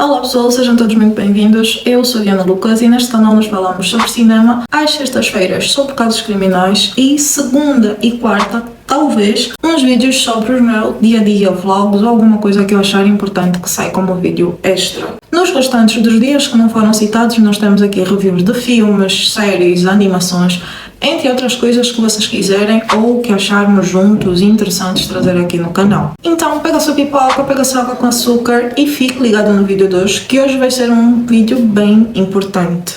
Olá pessoal, sejam todos muito bem-vindos. Eu sou Diana Lucas e neste canal nós falamos sobre cinema às sextas-feiras sobre casos criminais e segunda e quarta, talvez, uns vídeos sobre o meu dia-a-dia, vlogs ou alguma coisa que eu achar importante que sai como vídeo extra. Nos restantes dos dias que não foram citados, nós temos aqui reviews de filmes, séries, animações, entre outras coisas que vocês quiserem ou que acharmos juntos interessantes trazer aqui no canal. Então pega a sua pipoca, pega a sua água com açúcar e fique ligado no vídeo de hoje, que hoje vai ser um vídeo bem importante.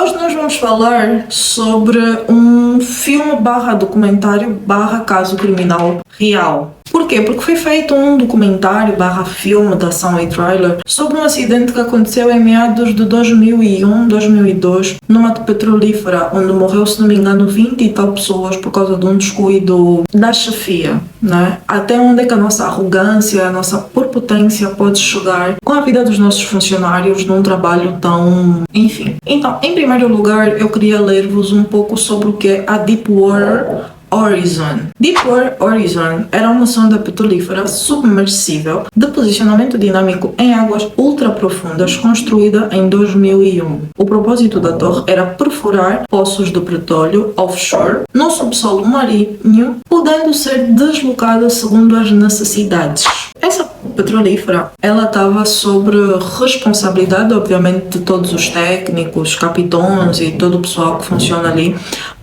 Hoje nós vamos falar sobre um filme barra documentário barra caso criminal real. Por quê? Porque foi feito um documentário barra filme de ação e trailer sobre um acidente que aconteceu em meados de 2001, 2002, numa petrolífera, onde morreu, se não me engano, 20 e tal pessoas por causa de um descuido da chefia, né? Até onde é que a nossa arrogância, a nossa prepotência pode chegar com a vida dos nossos funcionários num trabalho tão... enfim. Então, em primeiro lugar, eu queria ler-vos um pouco sobre o que é a Deepwater Horizon. Deepwater Horizon era uma sonda petrolífera submersível de posicionamento dinâmico em águas ultraprofundas construída em 2001. O propósito da torre era perfurar poços de petróleo offshore no subsolo marinho, podendo ser deslocada segundo as necessidades. Essa petrolífera, ela estava sob responsabilidade, obviamente, de todos os técnicos, capitães e todo o pessoal que funciona ali,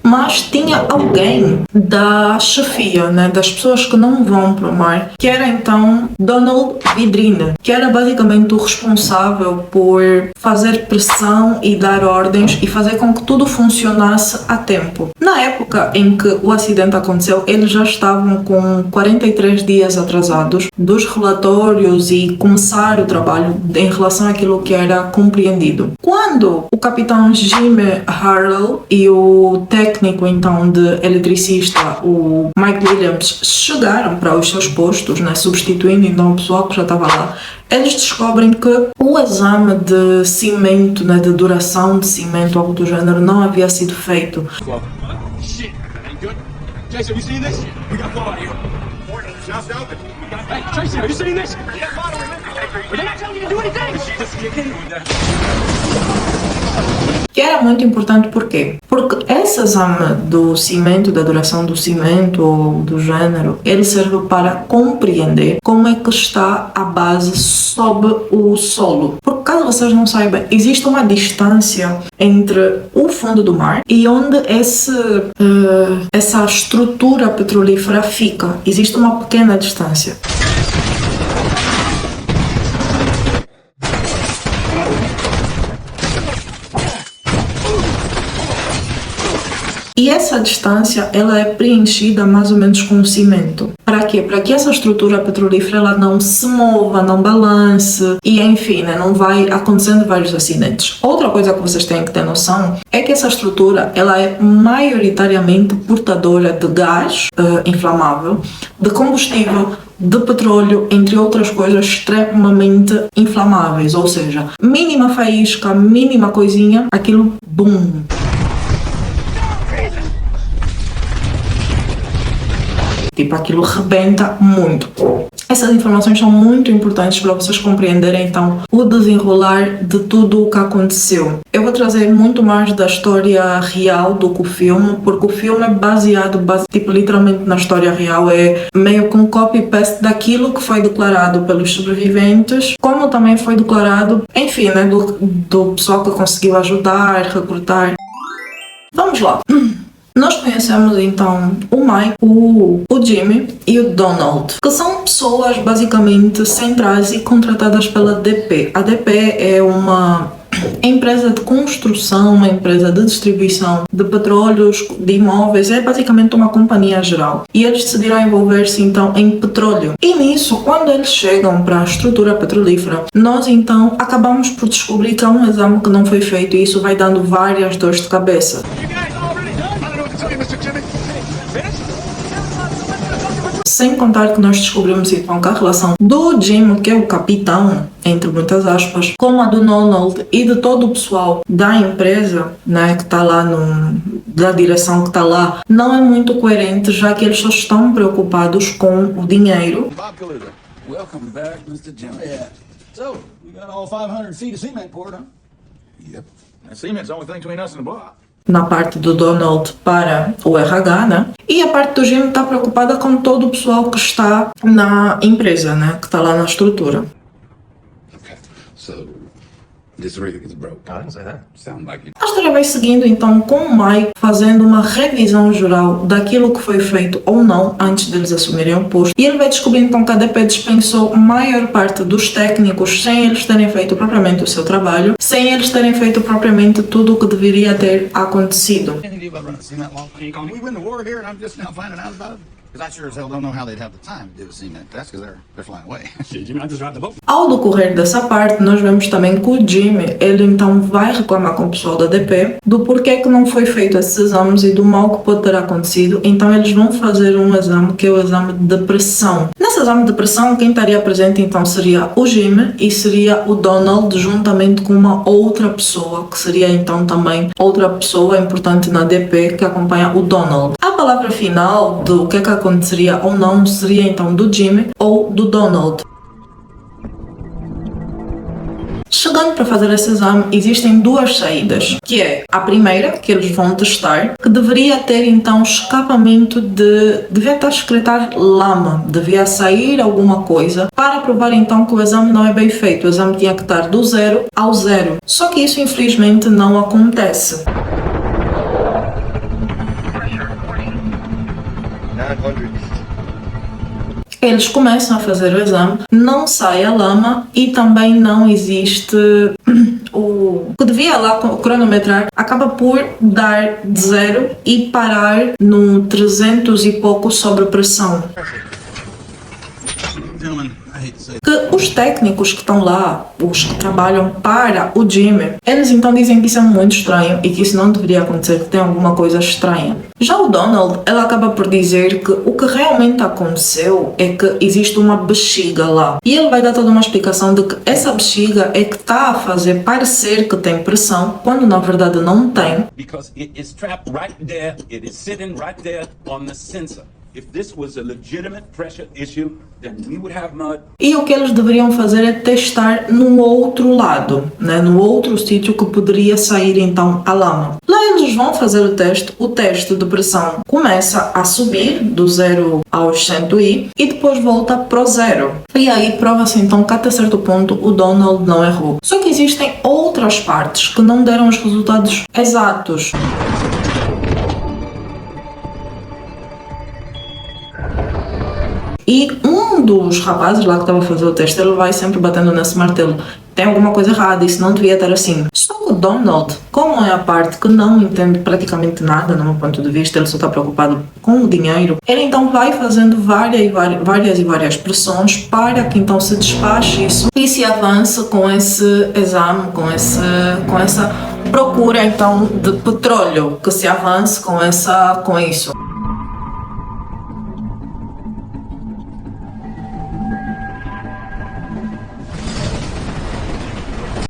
mas tinha alguém da chefia, né, das pessoas que não vão para o mar, que era então Donald Vidrine, que era basicamente o responsável por fazer pressão e dar ordens e fazer com que tudo funcionasse a tempo. Na época em que o acidente aconteceu, eles já estavam com 43 dias atrasados dos relatórios e começar o trabalho em relação àquilo que era compreendido. Quando o capitão Jimmy Harrell e o técnico então de eletricista, o Mike Williams, chegaram para os seus postos, né, substituindo então o pessoal que já estava lá, eles descobrem que o exame de cimento, né, de duração de cimento, algo do gênero, não havia sido feito. Jason, have you seen this? We got flow out here. Warning, just open. Hey, Tracy, have you seen this? Yeah, following it. They're not telling you to do anything. She just kicked in with that. Que era muito importante, por quê? Porque esse exame do cimento, da duração do cimento ou do gênero, ele serve para compreender como é que está a base sob o solo. Porque caso vocês não saibam, existe uma distância entre o fundo do mar e onde essa estrutura petrolífera fica. Existe uma pequena distância. E essa distância, ela é preenchida mais ou menos com cimento. Para quê? Para que essa estrutura petrolífera ela não se mova, não balance e, enfim, né, não vai acontecendo vários acidentes. Outra coisa que vocês têm que ter noção é que essa estrutura ela é maioritariamente portadora de gás inflamável, de combustível, de petróleo, entre outras coisas extremamente inflamáveis. Ou seja, mínima faísca, mínima coisinha, aquilo, bum! Tipo, aquilo rebenta muito. Essas informações são muito importantes para vocês compreenderem, então, o desenrolar de tudo o que aconteceu. Eu vou trazer muito mais da história real do que o filme, porque o filme é baseado, tipo, literalmente na história real. É meio que um copy-paste daquilo que foi declarado pelos sobreviventes, como também foi declarado, enfim, né, do pessoal que conseguiu ajudar, recrutar. Vamos lá. Nós conhecemos então o Mike, o Jimmy e o Donald, que são pessoas basicamente centrais e contratadas pela DP. A DP é uma empresa de construção, uma empresa de distribuição de petróleos, de imóveis, é basicamente uma companhia geral. E eles decidiram envolver-se então em petróleo. E nisso, quando eles chegam para a estrutura petrolífera, nós então acabamos por descobrir que há um exame que não foi feito e isso vai dando várias dores de cabeça. sem contar que nós descobrimos então que a relação do Jim, que é o capitão, entre muitas aspas, com a do Donald e de todo o pessoal da empresa, né, que está lá da direção que está lá, não é muito coerente, já que eles só estão preocupados com o dinheiro. Bob Kaluga. Welcome back, Mr. Jim. Yeah. So, we got all 500 feet of cement poured, huh? Yep. That cement's the only thing between us and the block. Na parte do Donald para o RH, né? E a parte do Jim está preocupada com todo o pessoal que está na empresa, né? Que está lá na estrutura. Okay. So, this really gets broke. I didn't say that. Sound like it. A história vai seguindo então com o Mike fazendo uma revisão geral daquilo que foi feito ou não antes deles assumirem o posto. E ele vai descobrir então que a DP dispensou a maior parte dos técnicos sem eles terem feito propriamente o seu trabalho, sem eles terem feito propriamente tudo o que deveria ter acontecido. Anything to do about running cement wall? We win the war here and I'm just now finding out about it? Because I sure as hell don't know how they'd have the time to do a cement test because they're flying away. Jimmy, I just drive the boat. Ao decorrer dessa parte, nós vemos também que o Jimmy, ele então vai reclamar com o pessoal da DP do porquê que não foi feito esses exames e do mal que pode ter acontecido. Então eles vão fazer um exame que é o exame de pressão. Nesse exame de pressão, quem estaria presente então seria o Jimmy e seria o Donald juntamente com uma outra pessoa, que seria então também outra pessoa importante na DP que acompanha o Donald. A palavra final do que aconteceria ou não seria então do Jimmy ou do Donald. Chegando para fazer esse exame, existem duas saídas, que é a primeira, que eles vão testar, que deveria ter então escapamento devia estar excretar lama, devia sair alguma coisa, para provar então que o exame não é bem feito, o exame tinha que estar do 0 ao 0. Só que isso infelizmente não acontece. 900. Eles começam a fazer o exame, não sai a lama e também não existe o que devia lá cronometrar, acaba por dar 0 e parar no 300 e pouco sobre pressão. Gentlemen, I hate to say it. Que os técnicos que estão lá, os que trabalham para o Jimmy, eles então dizem que isso é muito estranho e que isso não deveria acontecer, que tem alguma coisa estranha. Já o Donald, ela acaba por dizer que o que realmente aconteceu é que existe uma bexiga lá. E ele vai dar toda uma explicação de que essa bexiga é que está a fazer parecer que tem pressão, quando na verdade não tem. Because it is trapped right there. It is sitting right there on the sensor. If this was a legitimate pressure issue, then we would have mud. E o que eles deveriam fazer é testar no outro lado, né? No outro sítio que poderia sair então a lama. Lá eles vão fazer o teste de pressão começa a subir do 0 aos 100 e depois volta para o 0. E aí prova-se então que até certo ponto o Donald não errou. Só que existem outras partes que não deram os resultados exatos. E um dos rapazes lá que estava a fazer o teste, ele vai sempre batendo nesse martelo. Tem alguma coisa errada, isso não devia estar assim. Só que o Donald, como é a parte que não entende praticamente nada, no meu ponto de vista, ele só está preocupado com o dinheiro, ele então vai fazendo várias pressões para que então se despache isso e se avance com esse exame, com essa procura então de petróleo, que se avance com isso.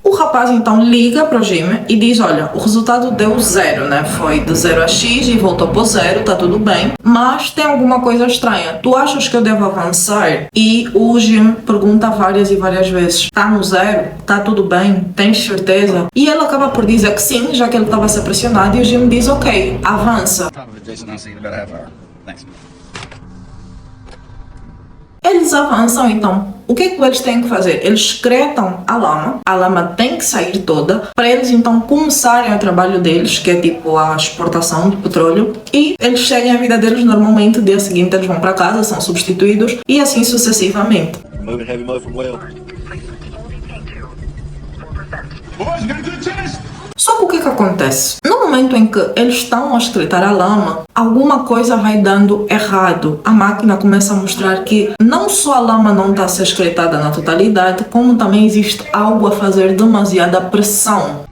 O rapaz então liga para o Jimmy e diz, olha, o resultado deu 0, né? Foi de 0 a X e voltou para o 0, tá tudo bem, mas tem alguma coisa estranha. Tu achas que eu devo avançar? E o Jimmy pergunta várias e várias vezes, tá no 0? Tá tudo bem? Tens certeza? E ele acaba por dizer que sim, já que ele estava a ser pressionado, e o Jimmy diz, ok, avança. Top of it, Jason. I'll see you in about a half hour. Thanks. Eles avançam então. O que é que eles têm que fazer? Eles excretam a lama tem que sair toda, para eles então começarem o trabalho deles, que é tipo a exportação de petróleo, e eles seguem a vida deles normalmente, dia seguinte eles vão para casa, são substituídos, e assim sucessivamente. Moving heavy mud from well. Boys, you got a good chance. Só que o que é que acontece? No momento em que eles estão a excretar a lama, alguma coisa vai dando errado. A máquina começa a mostrar que não só a lama não está a ser excretada na totalidade, como também existe algo a fazer demasiada pressão.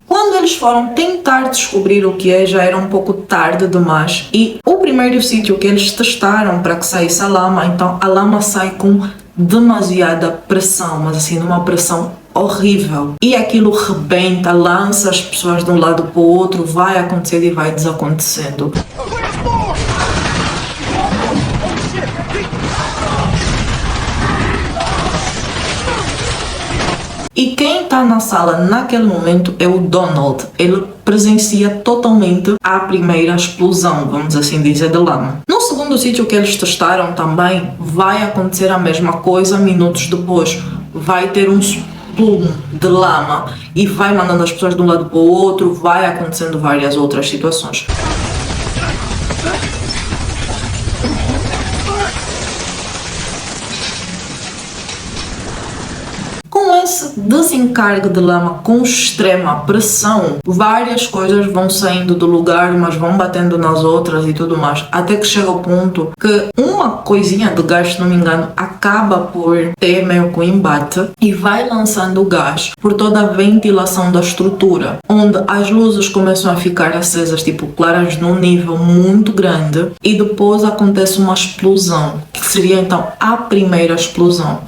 Quando eles foram tentar descobrir o que é, já era um pouco tarde demais. E o primeiro sítio que eles testaram para que saísse a lama, então a lama sai com demasiada pressão, mas assim, numa pressão horrível. E aquilo rebenta, lança as pessoas de um lado para o outro, vai acontecendo e vai desacontecendo. E quem está na sala naquele momento é o Donald. Ele presencia totalmente a primeira explosão, vamos assim dizer, de lama. No segundo sítio que eles testaram também vai acontecer a mesma coisa minutos depois. Vai ter um plume de lama e vai mandando as pessoas de um lado para o outro, vai acontecendo várias outras situações. Com esse desencargo de lama com extrema pressão, várias coisas vão saindo do lugar, mas vão batendo nas outras e tudo mais, até que chega ao ponto que uma coisinha de gás, se não me engano, acaba por ter meio que um embate e vai lançando gás por toda a ventilação da estrutura, onde as luzes começam a ficar acesas, tipo claras, num nível muito grande, e depois acontece uma explosão, que seria então a primeira explosão.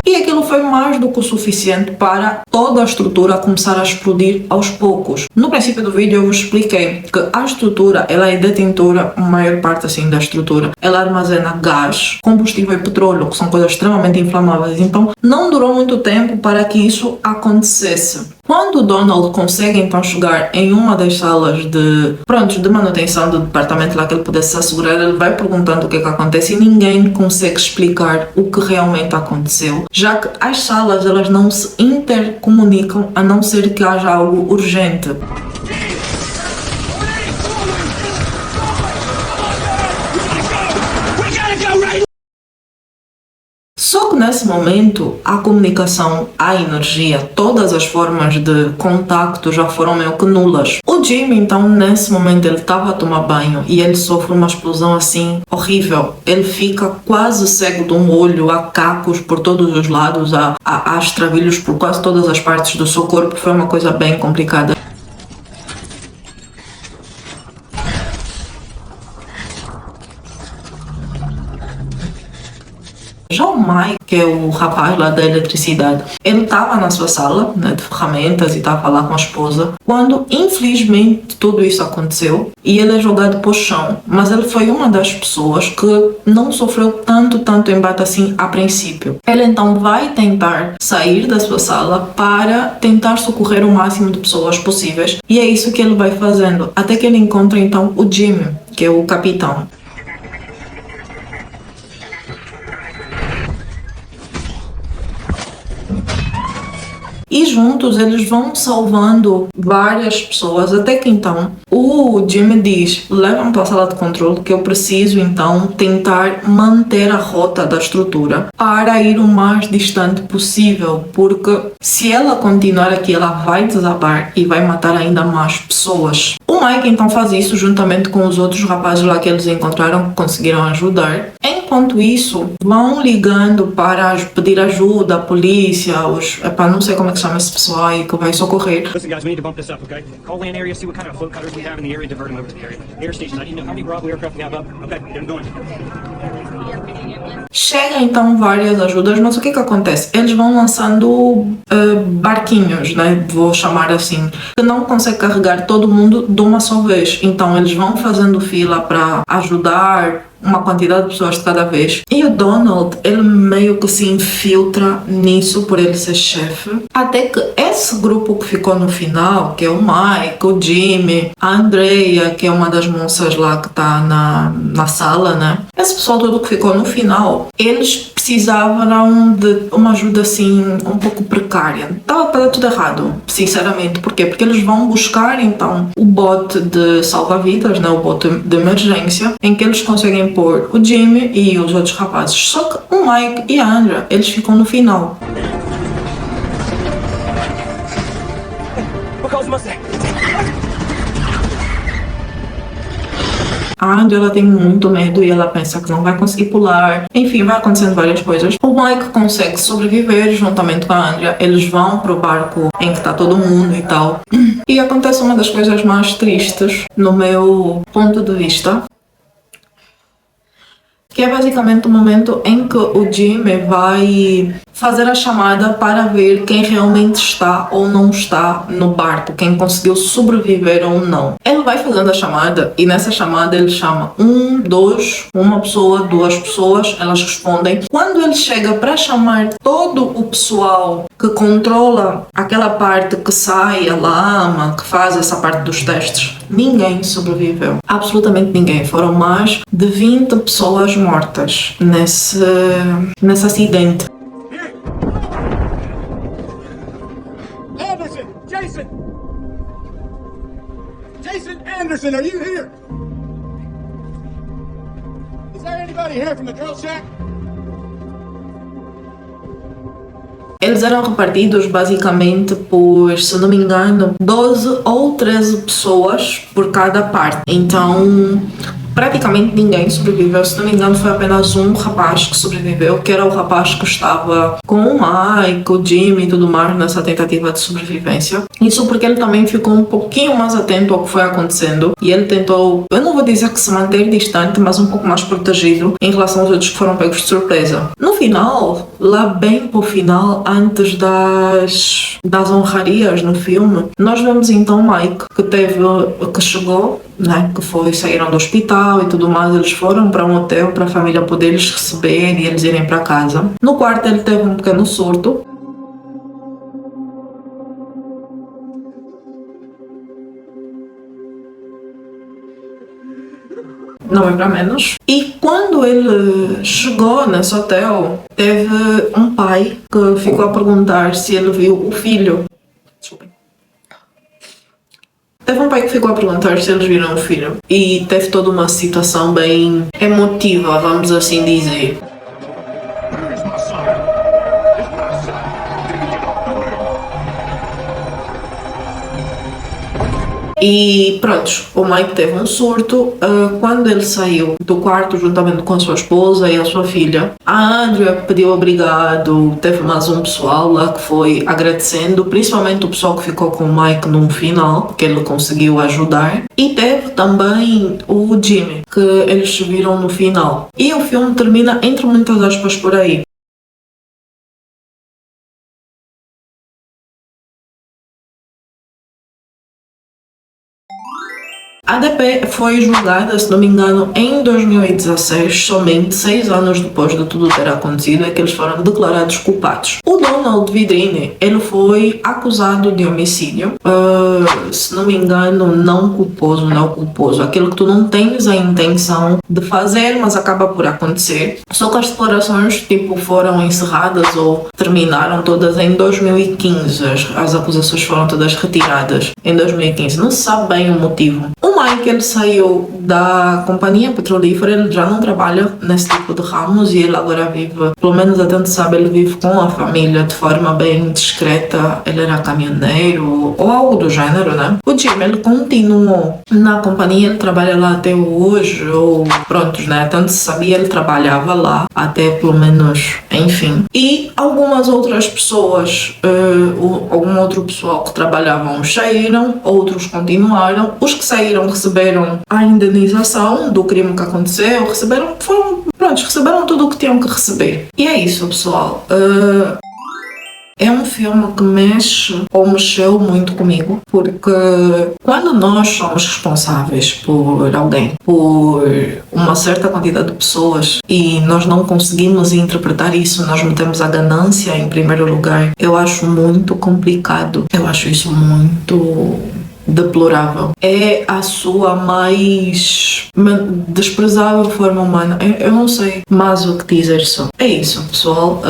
E aquilo foi mais do que o suficiente para toda a estrutura começar a explodir aos poucos. No princípio do vídeo eu vos expliquei que a estrutura, ela é detentora, a maior parte assim da estrutura, ela armazena gás, combustível e petróleo, que são coisas extremamente inflamáveis. Então não durou muito tempo para que isso acontecesse. Quando o Donald consegue então chegar em uma das salas de manutenção do departamento lá que ele pudesse se assegurar, ele vai perguntando o que é que acontece e ninguém consegue explicar o que realmente aconteceu, já que as salas elas não se intercomunicam a não ser que haja algo urgente. Só que nesse momento a comunicação, a energia, todas as formas de contacto já foram meio que nulas. O Jimmy então nesse momento ele estava a tomar banho e ele sofre uma explosão assim horrível. Ele fica quase cego de um olho, há cacos por todos os lados, há estravilhos por quase todas as partes do seu corpo. Foi uma coisa bem complicada. Já o Mike, que é o rapaz lá da eletricidade, ele estava na sua sala, né, de ferramentas e estava lá com a esposa, quando infelizmente tudo isso aconteceu e ele é jogado para o chão. Mas ele foi uma das pessoas que não sofreu tanto embate assim a princípio. Ele então vai tentar sair da sua sala para tentar socorrer o máximo de pessoas possíveis e é isso que ele vai fazendo, até que ele encontra então o Jimmy, que é o capitão. E juntos eles vão salvando várias pessoas, até que então o Jimmy diz: leva-me para a sala de controle que eu preciso então tentar manter a rota da estrutura para ir o mais distante possível, porque se ela continuar aqui ela vai desabar e vai matar ainda mais pessoas. O Mike então faz isso juntamente com os outros rapazes lá que eles encontraram, que conseguiram ajudar. Enquanto isso, vão ligando para pedir ajuda, a polícia, não sei como é que chama esse pessoal aí que vai socorrer. Listen, guys, we need to bump this up, okay? Call land area, see what kind of float cutters we have in the area, divert them over to the area. Air station, I need to know how many Bravo aircraft we have up. Okay, get them going. Chega então várias ajudas, mas o que acontece? Eles vão lançando barquinhos, né? Vou chamar assim, que não consegue carregar todo mundo de uma só vez. Então eles vão fazendo fila para ajudar uma quantidade de pessoas de cada vez. E o Donald, ele meio que se infiltra nisso por ele ser chefe. Até que esse grupo que ficou no final, que é o Mike, o Jimmy, a Andrea, que é uma das moças lá que tá na sala, né? Esse pessoal todo que ficou no final, eles precisavam de uma ajuda assim um pouco precária. Estava para dar tudo errado, sinceramente. Por quê? Porque eles vão buscar então o bote de salva-vidas, né? O bote de emergência, em que eles conseguem pôr o Jimmy e os outros rapazes. Só que o Mike e a Andrea, eles ficam no final. A Andrea, ela tem muito medo e ela pensa que não vai conseguir pular. Enfim, vai acontecendo várias coisas. O Mike consegue sobreviver juntamente com a Andrea. Eles vão pro barco em que tá todo mundo e tal. E acontece uma das coisas mais tristes no meu ponto de vista, que é basicamente o momento em que o Jimmy vai fazer a chamada para ver quem realmente está ou não está no barco, quem conseguiu sobreviver ou não. Ele vai fazendo a chamada e nessa chamada ele chama uma pessoa, duas pessoas, elas respondem. Quando ele chega para chamar todo o pessoal que controla aquela parte que sai a lama, que faz essa parte dos testes, ninguém sobreviveu. Absolutamente ninguém. Foram mais de 20 pessoas mortas nesse acidente. Anderson! Jason! Jason Anderson, are you here? Is there anybody here from the drill shack? Eles eram repartidos basicamente por, se não me engano, 12 ou 13 pessoas por cada parte. Então, praticamente ninguém sobreviveu. Se não me engano, foi apenas um rapaz que sobreviveu, que era o rapaz que estava com o Mike, o Jimmy e tudo mais nessa tentativa de sobrevivência. Isso porque ele também ficou um pouquinho mais atento ao que foi acontecendo e ele tentou, eu não vou dizer que se manter distante, mas um pouco mais protegido em relação aos outros que foram pegos de surpresa. No final, lá bem pro final, antes das honrarias no filme, nós vemos então Mike, que chegou, né, saíram do hospital e tudo mais. Eles foram para um hotel para a família poder eles receber e eles irem para casa. No quarto ele teve um pequeno surto. Não é para menos. E quando ele chegou nesse hotel, teve um pai que ficou a perguntar se ele viu o filho. Desculpem. Teve um pai que ficou a perguntar se eles viram o filho e teve toda uma situação bem emotiva, vamos assim dizer. E pronto, o Mike teve um surto. Quando ele saiu do quarto juntamente com a sua esposa e a sua filha, a Andrea pediu obrigado. Teve mais um pessoal lá que foi agradecendo, principalmente o pessoal que ficou com o Mike no final, que ele conseguiu ajudar. E teve também o Jimmy, que eles se viram no final. E o filme termina entre muitas aspas por aí. A ADP foi julgada, se não me engano, em 2016, somente 6 anos depois de tudo ter acontecido, é que eles foram declarados culpados. O Donald Vidrini, ele foi acusado de homicídio, se não me engano, não culposo, aquilo que tu não tens a intenção de fazer, mas acaba por acontecer. Só que as declarações, foram encerradas ou terminaram todas em 2015, as acusações foram todas retiradas em 2015, não se sabe bem o motivo. O Mike, ele saiu da companhia petrolífera, ele já não trabalha nesse tipo de ramos e ele agora vive, pelo menos até onde sabe, ele vive com a família de forma bem discreta. Ele era caminhoneiro ou algo do gênero, né? O Jim, ele continuou na companhia, ele trabalha lá até hoje, ou prontos, né? Tanto se sabia, ele trabalhava lá até pelo menos, enfim. E algumas outras pessoas, algum outro pessoal que trabalhavam saíram, outros continuaram. Os que saíram receberam a indenização do crime que aconteceu, receberam tudo o que tinham que receber. E é isso, pessoal. É um filme que mexeu muito comigo, porque quando nós somos responsáveis por alguém, por uma certa quantidade de pessoas, e nós não conseguimos interpretar isso, nós metemos a ganância em primeiro lugar, eu acho muito complicado. Eu acho isso muito deplorável. É a sua mais desprezável forma humana. Eu não sei mais o que dizer só. É isso, pessoal.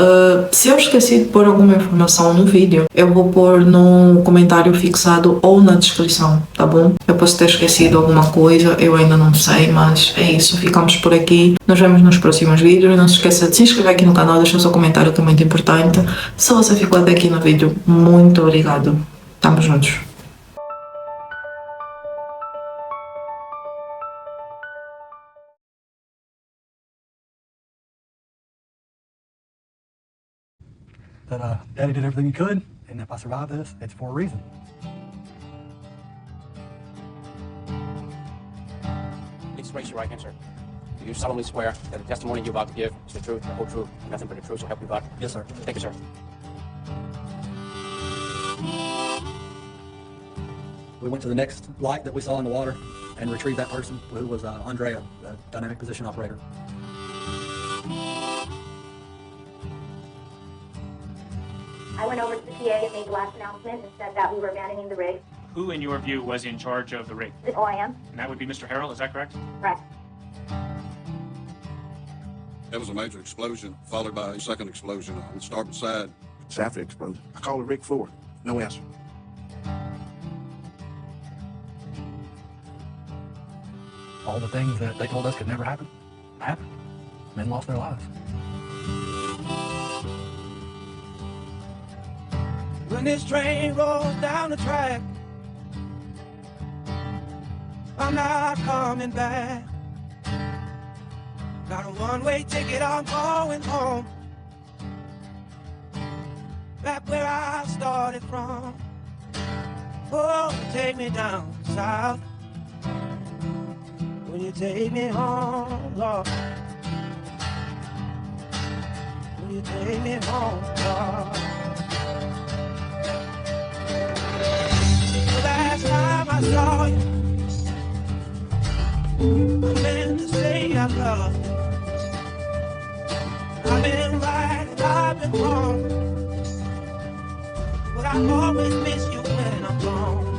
Se eu esqueci de pôr alguma informação no vídeo, eu vou pôr no comentário fixado ou na descrição, tá bom? Eu posso ter esquecido alguma coisa, eu ainda não sei, mas é isso. Ficamos por aqui. Nos vemos nos próximos vídeos. Não se esqueça de se inscrever aqui no canal, deixar o seu comentário, que é muito importante. Se você ficou até aqui no vídeo, muito obrigado. Tamo juntos. that Daddy did everything he could, and if I survive this, it's for a reason. Please raise your right hand, sir. Do you solemnly swear that the testimony you're about to give is the truth, the whole truth, and nothing but the truth, so help you God? Yes, sir. Thank you, sir. We went to the next light that we saw in the water and retrieved that person, who was Andrea, the dynamic position operator. I went over to the PA and made the last announcement and said that we were abandoning the rig. Who, in your view, was in charge of the rig? The OIM. And that would be Mr. Harrell, is that correct? Correct. There was a major explosion, followed by a second explosion on the starboard side. It's after the explosion. I called the rig forward. No answer. All the things that they told us could never happen, happened. Men lost their lives. When this train rolls down the track, I'm not coming back. Got a one-way ticket, I'm going home. Back where I started from. Oh, take me down south. Will you take me home, Lord? Will you take me home, Lord? The last time I saw you, I meant to say I love you. I've been right and I've been wrong, but I always miss you when I'm gone.